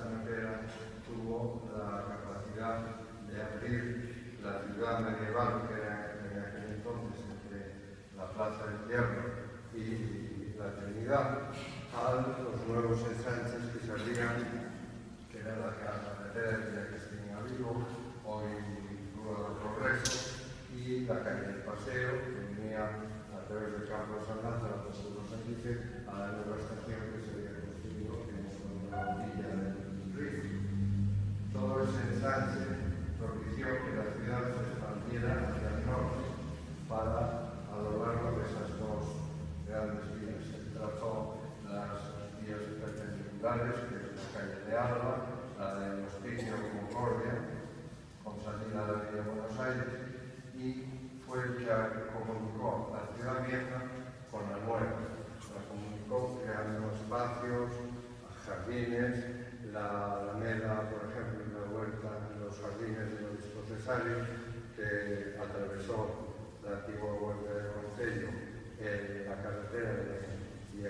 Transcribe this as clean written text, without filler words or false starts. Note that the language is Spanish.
extranjera tuvo la capacidad de abrir la ciudad medieval, que era en aquel entonces entre la Plaza del Hierro y la Trinidad, a los nuevos ensanches que se abrían, que era la carretera de Villa Cristina Vigo, hoy Rua do Progreso, y la calle del Paseo, que venía a través de Campo de San Lázaro, a San Santiago, a la nueva estación que se había construido en la orilla del río. Todo ese ensanche propició que la ciudad se expandiera hacia el norte para, a lo largo de esas dos grandes vías. Se trazó las vías perpendiculares, que es la calle de Alba, la del Hospicio Concordia, con salida de la Villa Buenos Aires, y fue el que comunicó la ciudad vieja con la nueva. La comunicó creando espacios, jardines, la Alameda, por ejemplo, en la huerta, los jardines del Obispo Cesario, que atravesó la antigua huerta de